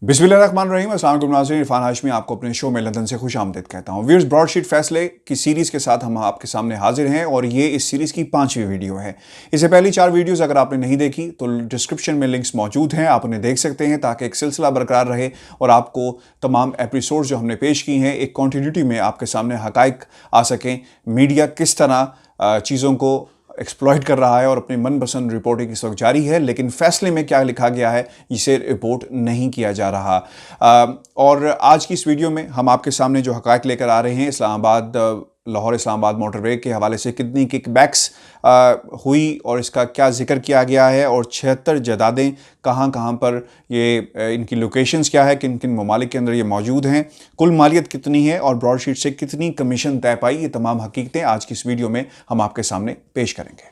बिस्मिल्लाहिर्रहमानिर्रहीम। अस्सलाम वालेकुम नाज़रीन, इरफान हाशमी आपको अपने शो में लंदन से खुश आमदीद कहता हूँ। व्यूअर्स, ब्रॉडशीट फैसले की सीरीज़ के साथ हम आपके सामने हाजिर हैं और ये इस सीरीज़ की 5वीं वीडियो है। इससे पहली 4 वीडियोस अगर आपने नहीं देखी तो डिस्क्रिप्शन में लिंक्स मौजूद हैं, आप उन्हें देख सकते हैं ताकि एक सिलसिला बरकरार रहे और आपको तमाम एपिसोड्स जो हमने पेश की हैं एक कॉन्टिन्यूटी में आपके सामने हकाइक आ सकें। मीडिया किस तरह चीज़ों को एक्सप्लॉइट कर रहा है और अपनी मनपसंद रिपोर्टिंग इस वक्त जारी है, लेकिन फैसले में क्या लिखा गया है इसे रिपोर्ट नहीं किया जा रहा। और आज की इस वीडियो में हम आपके सामने जो हकायक लेकर आ रहे हैं, लाहौर इस्लामाबाद मोटरवे के हवाले से कितनी किकबैक्स हुई और इसका क्या जिक्र किया गया है और 76 जायदादें कहाँ कहाँ पर ये इनकी लोकेशंस क्या है, किन किन ममालिक के अंदर ये मौजूद हैं, कुल मालियत कितनी है और ब्रॉडशीट से कितनी कमीशन तय पाई, ये तमाम हकीकतें आज की इस वीडियो में हम आपके सामने पेश करेंगे।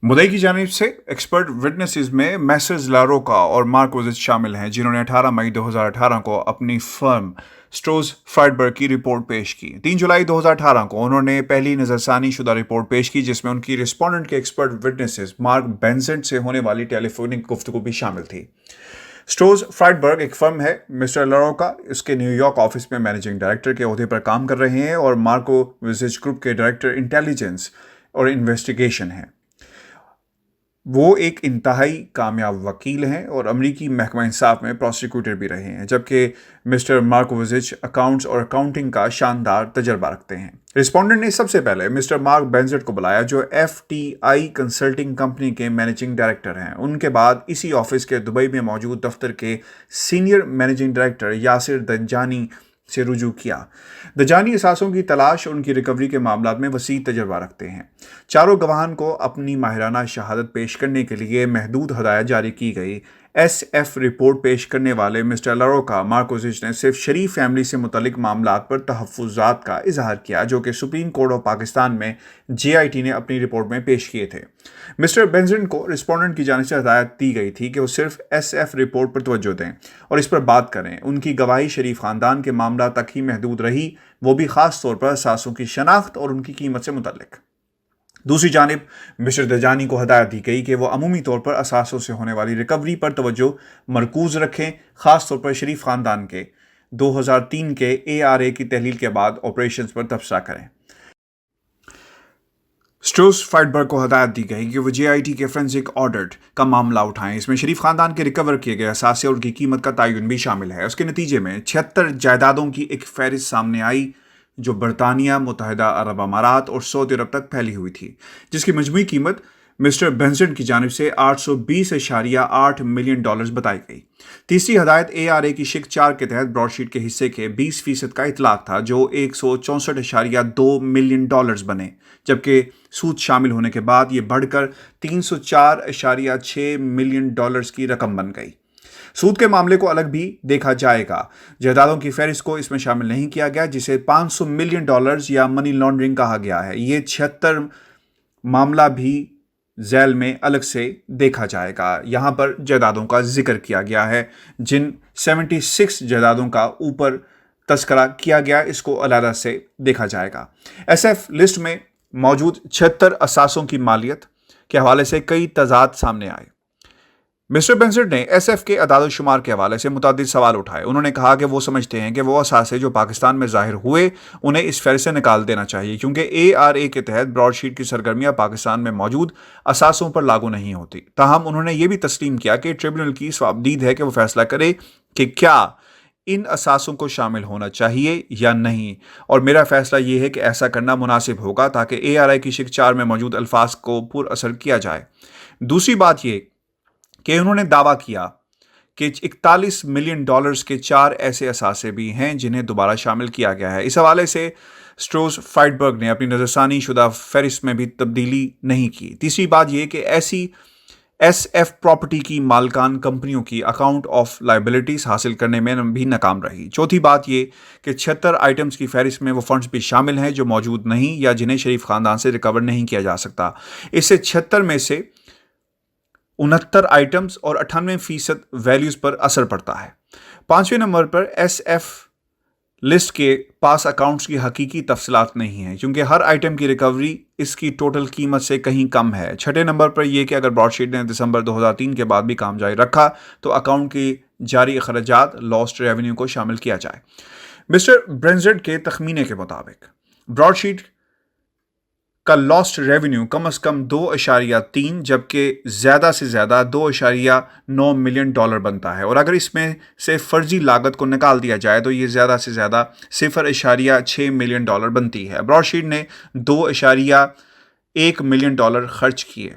मुद्दई की जानिब से एक्सपर्ट विटनेसेस में मैसर्स लारोका और मार्क वोजिच शामिल हैं, जिन्होंने 18 मई 2018 को अपनी फर्म स्ट्रोज फ्राइडबर्ग की रिपोर्ट पेश की। 3 जुलाई 2018 को उन्होंने पहली नज़रसानी शुदा रिपोर्ट पेश की, जिसमें उनकी रिस्पोंडेंट के एक्सपर्ट विटनेसेस मार्क बेंजेंट से होने वाली टेलीफोनिक गुफ्तगू भी शामिल थी। स्ट्रोज फ्राइडबर्ग एक फर्म है। मिस्टर लारोका इसके न्यूयॉर्क ऑफिस में मैनेजिंग डायरेक्टर के ओहदे पर काम कर रहे हैं और मार्को वोजिच ग्रुप के डायरेक्टर इंटेलिजेंस और इन्वेस्टिगेशन हैं। वो एक इंतहाई कामयाब वकील हैं और अमरीकी महकमा इंसाफ में प्रोसिक्यूटर भी रहे हैं, जबकि मिस्टर मार्क वोजिच अकाउंट्स और अकाउंटिंग का शानदार तजर्बा रखते हैं। रिस्पोंडेंट ने सबसे पहले मिस्टर मार्क बेंजेट को बुलाया, जो FTI कंसल्टिंग कंपनी के मैनेजिंग डायरेक्टर हैं। उनके बाद इसी ऑफिस के दुबई में मौजूद दफ्तर के सीनियर मैनेजिंग डायरेक्टर यासिर दजानी से रुजू किया। दजानी असासों की तलाश और उनकी रिकवरी के मामलों में वसी तजर्बा रखते हैं। चारों गवाहान को अपनी माहिराना शहादत पेश करने के लिए महदूद हदायत जारी की गई। SF रिपोर्ट पेश करने वाले मिस्टर लारोका मार्क वोजिच ने सिर्फ शरीफ फैमिली से मुतल्लिक मामलात पर तहफ़्फ़ुज़ात का इजहार किया, जो कि सुप्रीम कोर्ट ऑफ पाकिस्तान में JIT ने अपनी रिपोर्ट में पेश किए थे। मिस्टर बेंजेंट को रिस्पोंडेंट की जानिब से हदायत दी गई थी कि वो सिर्फ SF रिपोर्ट पर तवज्जो दें और इस पर बात करें। उनकी गवाही शरीफ ख़ानदान के मामला तक ही महदूद रही, वो भी ख़ास तौर पर असासों की शनाख्त और उनकी कीमत से मुतल्लिक। दूसरी जानिब मिस्टर दजानी को हदायत दी गई कि वो अमूमी तौर पर असासों से होने वाली रिकवरी पर तवज्जो मरकूज़ रखें, ख़ास तौर पर शरीफ ख़ानदान के 2003 के ARA की तहलील के बाद ऑपरेशंस पर तबसरा करें। स्ट्रोज फ्राइडबर्ग को हदायत दी गई कि वो JIT के फोरेंसिक ऑडिट का मामला उठाएं। इसमें शरीफ खानदान के रिकवर किए गए असासे और उनकी कीमत का तयन भी शामिल है। उसके नतीजे में 76 जायदादों की एक फहरिस्त सामने आई, जो बरतानिया, मुत्तहिदा अरब अमारात और सऊदी अरब तक फैली हुई थी, जिसकी मजमूई कीमत मिस्टर बेंजेंट की जानिब से $820.8 मिलियन बताई गई। तीसरी हदायत ARA की शिक 4 के तहत ब्रॉडशीट के हिस्से के 20% का इतलाक था, जो $164.2 मिलियन बने, जबकि सूद शामिल होने के बाद ये बढ़कर $304.6 मिलियन की रकम बन गई। सूद के मामले को अलग भी देखा जाएगा। जायदादों की फहरिस्त को इसमें शामिल नहीं किया गया, जिसे $500 मिलियन या मनी लॉन्ड्रिंग कहा गया है। ये 76 मामला भी झैल में अलग से देखा जाएगा। यहाँ पर जायदादों का जिक्र किया गया है, जिन 76 जायदादों का ऊपर तस्करा किया गया, इसको अलग से देखा जाएगा। SF लिस्ट में मौजूद 76 असासों की मालियत के हवाले से कई तजाद सामने आए। मिस्टर बेंजेंट ने SF के अदाद शुमार के हवाले से मुतादिद सवाल उठाए। उन्होंने कहा कि वो समझते हैं कि वो असासे जो पाकिस्तान में ज़ाहिर हुए उन्हें इस फहरिस्त से निकाल देना चाहिए, क्योंकि ARA के तहत ब्रॉडशीट की सरगर्मियां पाकिस्तान में मौजूद असासों पर लागू नहीं होती। ताहम उन्होंने ये भी तस्लीम किया कि ट्रिब्यूनल की स्वाबदीद है कि वो फैसला करे कि क्या इन असासों को शामिल होना चाहिए या नहीं, और मेरा फैसला ये है कि ऐसा करना मुनासिब होगा ताकि ARA की शिक 4 में मौजूद अल्फाज को पुरअसर किया जाए। दूसरी बात ये कि उन्होंने दावा किया कि $41 मिलियन के 4 ऐसे असासे भी हैं जिन्हें दोबारा शामिल किया गया है। इस हवाले से स्ट्रोज फ्राइडबर्ग ने अपनी नज़रसानी शुदा फहरिस्त में भी तब्दीली नहीं की। तीसरी बात यह कि ऐसी SF प्रॉपर्टी की मालकान कंपनियों की अकाउंट ऑफ लाइबिलिटीज हासिल करने में भी नाकाम रही। चौथी बात यह कि 76 आइटम्स की फहरिस्त में वो फंड्स भी शामिल हैं जो मौजूद नहीं या जिन्हें शरीफ खानदान से रिकवर नहीं किया जा सकता। इससे 76 में से 69 आइटम्स और 98% वैल्यूज पर असर पड़ता है। 5वें नंबर पर SF لسٹ کے پاس اکاؤنٹس کی حقیقی تفصیلات نہیں ہیں کیونکہ ہر آئٹم کی ریکوری اس کی ٹوٹل قیمت سے کہیں کم ہے۔ چھٹے نمبر پر یہ کہ اگر براڈ شیٹ نے دسمبر 2003 کے بعد بھی کام جاری رکھا تو اکاؤنٹ کی جاری اخراجات لاسٹ ریونیو کو شامل کیا جائے۔ مسٹر برنزڈ کے تخمینے کے مطابق براڈ شیٹ کا لاسٹ ریونیو کم از کم 2.3 جبکہ زیادہ سے زیادہ 2.9 ملین ڈالر بنتا ہے، اور اگر اس میں سے فرضی لاگت کو نکال دیا جائے تو یہ زیادہ سے زیادہ 0.6 ملین ڈالر بنتی ہے۔ براڈ شیٹ نے 2.1 ملین ڈالر خرچ کیے۔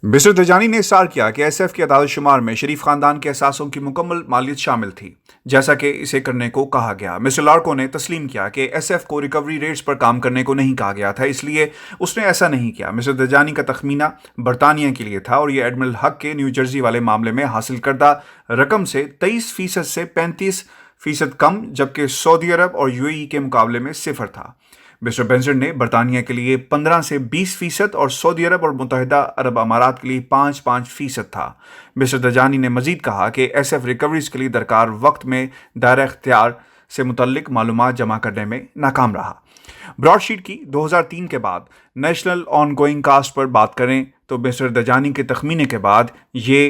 مسٹر دجانی نے اصرار کیا کہ ایس ایف کے اعداد و شمار میں شریف خاندان کے اثاثوں کی مکمل مالیت شامل تھی جیسا کہ اسے کرنے کو کہا گیا۔ مسٹر لارکو نے تسلیم کیا کہ ایس ایف کو ریکوری ریٹس پر کام کرنے کو نہیں کہا گیا تھا، اس لیے اس نے ایسا نہیں کیا۔ مسٹر دجانی کا تخمینہ برطانیہ کے لیے تھا اور یہ ایڈمرل حق کے نیو جرسی والے معاملے میں حاصل کردہ رقم سے 23% سے 35% کم جبکہ سعودی عرب اور یو اے ای کے مقابلے میں 0 تھا۔ مسٹر برنزڈ نے برطانیہ کے لیے 15 سے 20% اور سعودی عرب اور متحدہ عرب امارات کے لیے 5% تھا۔ مسٹر دجانی نے مزید کہا کہ ایس ایف ریکوریز کے لیے درکار وقت میں دائرہ اختیار سے متعلق معلومات جمع کرنے میں ناکام رہا۔ براڈ شیٹ کی 2003 کے بعد national on going cost per بات کریں تو مسٹر دجانی کے تخمینے کے بعد یہ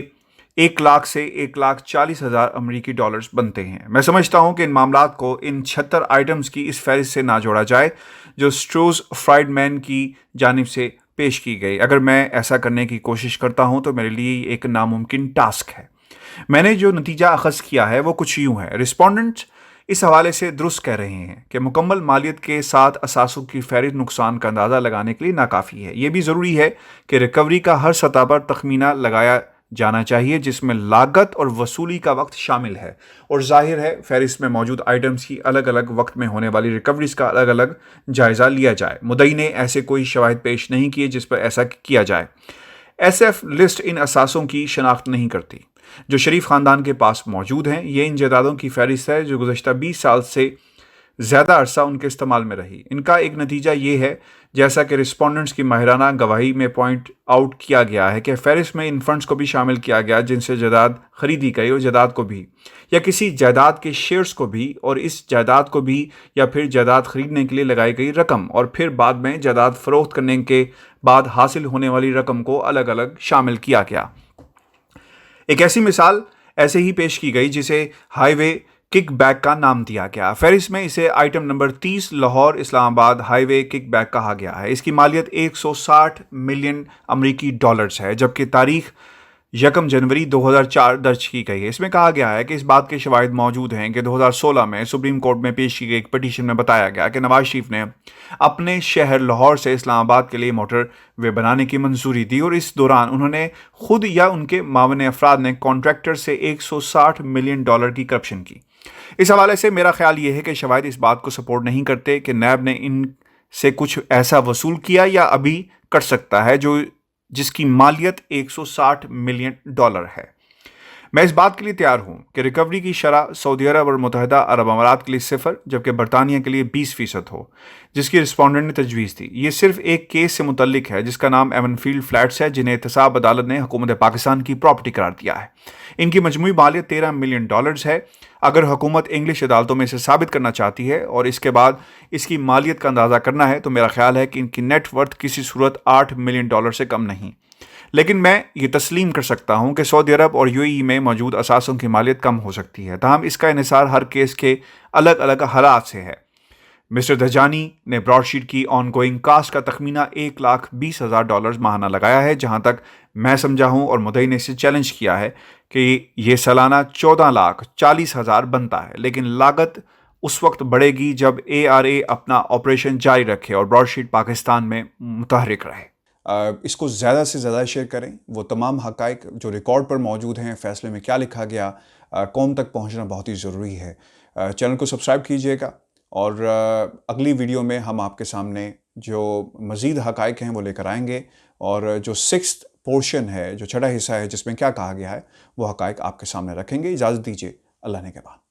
1 لاکھ سے 1,40,000 امریکی ڈالرز بنتے ہیں۔ میں سمجھتا ہوں کہ ان معاملات کو ان 76 آئٹمز کی اس فہرست سے نہ جوڑا جائے جو سٹروز فرائیڈ مین کی جانب سے پیش کی گئی۔ اگر میں ایسا کرنے کی کوشش کرتا ہوں تو میرے لیے ایک ناممکن ٹاسک ہے۔ میں نے جو نتیجہ اخذ کیا ہے وہ کچھ یوں ہے۔ رسپونڈنٹس اس حوالے سے درست کہہ رہے ہیں کہ مکمل مالیت کے ساتھ اثاثوں کی فہرست نقصان کا اندازہ لگانے کے لیے ناکافی ہے۔ یہ بھی ضروری ہے کہ ریکوری کا ہر سطح پر تخمینہ لگایا جانا چاہیے جس میں لاگت اور وصولی کا وقت شامل ہے، اور ظاہر ہے فہرست میں موجود آئٹمز کی الگ الگ وقت میں ہونے والی ریکوریز کا الگ الگ جائزہ لیا جائے۔ مدعی نے ایسے کوئی شواہد پیش نہیں کیے جس پر ایسا کیا جائے۔ ایس ایف لسٹ ان اثاثوں کی شناخت نہیں کرتی جو شریف خاندان کے پاس موجود ہیں۔ یہ ان جائیدادوں کی فہرست ہے جو گزشتہ 20 سال سے زیادہ عرصہ ان کے استعمال میں رہی۔ ان کا ایک نتیجہ یہ ہے، جیسا کہ رسپونڈنٹس کی ماہرانہ گواہی میں پوائنٹ آؤٹ کیا گیا ہے، کہ فہرست میں ان فنڈز کو بھی شامل کیا گیا جن سے جائیداد خریدی گئی اور جائیداد کو بھی، یا کسی جائیداد کے شیئرز کو بھی، اور اس جائیداد کو بھی، یا پھر جائیداد خریدنے کے لیے لگائی گئی رقم، اور پھر بعد میں جائیداد فروخت کرنے کے بعد حاصل ہونے والی رقم کو الگ الگ شامل کیا گیا۔ ایک ایسی مثال ایسے ہی پیش کی گئی جسے ہائی وے کک بیک کا نام دیا گیا۔ فہرست میں اسے آئٹم نمبر 30 لاہور اسلام آباد ہائی وے کک بیک کہا گیا ہے۔ اس کی مالیت 160 ملین امریکی ڈالرز ہے جبکہ تاریخ 1 جنوری 2004 درج کی گئی ہے۔ اس میں کہا گیا ہے کہ اس بات کے شواہد موجود ہیں کہ 2016 میں سپریم کورٹ میں پیش کی گئی ایک پٹیشن میں بتایا گیا کہ نواز شریف نے اپنے شہر لاہور سے اسلام آباد کے لیے موٹر وے بنانے کی منظوری دی، اور اس دوران انہوں نے خود یا ان کے معاون افراد نے کانٹریکٹر سے 160 ملین ڈالر کی کرپشن کی۔ اس حوالے سے میرا خیال یہ ہے کہ شواہد اس بات کو سپورٹ نہیں کرتے کہ نیب نے ان سے کچھ ایسا وصول کیا یا ابھی کر سکتا ہے جس کی مالیت 160 ملین ڈالر ہے۔ میں اس بات کے لیے تیار ہوں کہ ریکوری کی شرح سعودی عرب اور متحدہ عرب امارات کے لیے 0 جبکہ برطانیہ کے لیے 20% ہو، جس کی رسپونڈنٹ نے تجویز دی۔ یہ صرف ایک کیس سے متعلق ہے جس کا نام ایون فیلڈ فلیٹس ہے، جنہیں احتساب عدالت نے حکومت پاکستان کی پراپرٹی قرار دیا ہے۔ ان کی مجموعی مالیت 13 ملین ڈالرز ہے۔ اگر حکومت انگلش عدالتوں میں اسے ثابت کرنا چاہتی ہے اور اس کے بعد اس کی مالیت کا اندازہ کرنا ہے تو میرا خیال ہے کہ ان کی نیٹ ورتھ کسی صورت 8 ملین ڈالر سے کم نہیں۔ لیکن میں یہ تسلیم کر سکتا ہوں کہ سعودی عرب اور یو اے ای میں موجود اثاثوں کی مالیت کم ہو سکتی ہے، تاہم اس کا انحصار ہر کیس کے الگ الگ حالات سے ہے۔ مسٹر دجانی نے براڈ شیٹ کی آن گوئنگ کاسٹ کا تخمینہ 1,20,000 ڈالرز ماہانہ لگایا ہے، جہاں تک میں سمجھا ہوں، اور مدعی نے اسے چیلنج کیا ہے کہ یہ سالانہ 14,40,000 بنتا ہے، لیکن لاگت اس وقت بڑھے گی جب اے آر اے اپنا آپریشن جاری رکھے اور براڈ شیٹ پاکستان میں متحرک رہے۔ اس کو زیادہ سے زیادہ شیئر کریں۔ وہ تمام حقائق جو ریکارڈ پر موجود ہیں، فیصلے میں کیا لکھا گیا، قوم تک پہنچنا بہت ہی ضروری ہے۔ چینل کو سبسکرائب کیجئے گا، اور اگلی ویڈیو میں ہم آپ کے سامنے جو مزید حقائق ہیں وہ لے کر آئیں گے، اور جو 6th پورشن ہے، جو 6واں حصہ ہے جس میں کیا کہا گیا ہے، وہ حقائق آپ کے سامنے رکھیں گے۔ اجازت دیجیے، اللہ نے کے بعد۔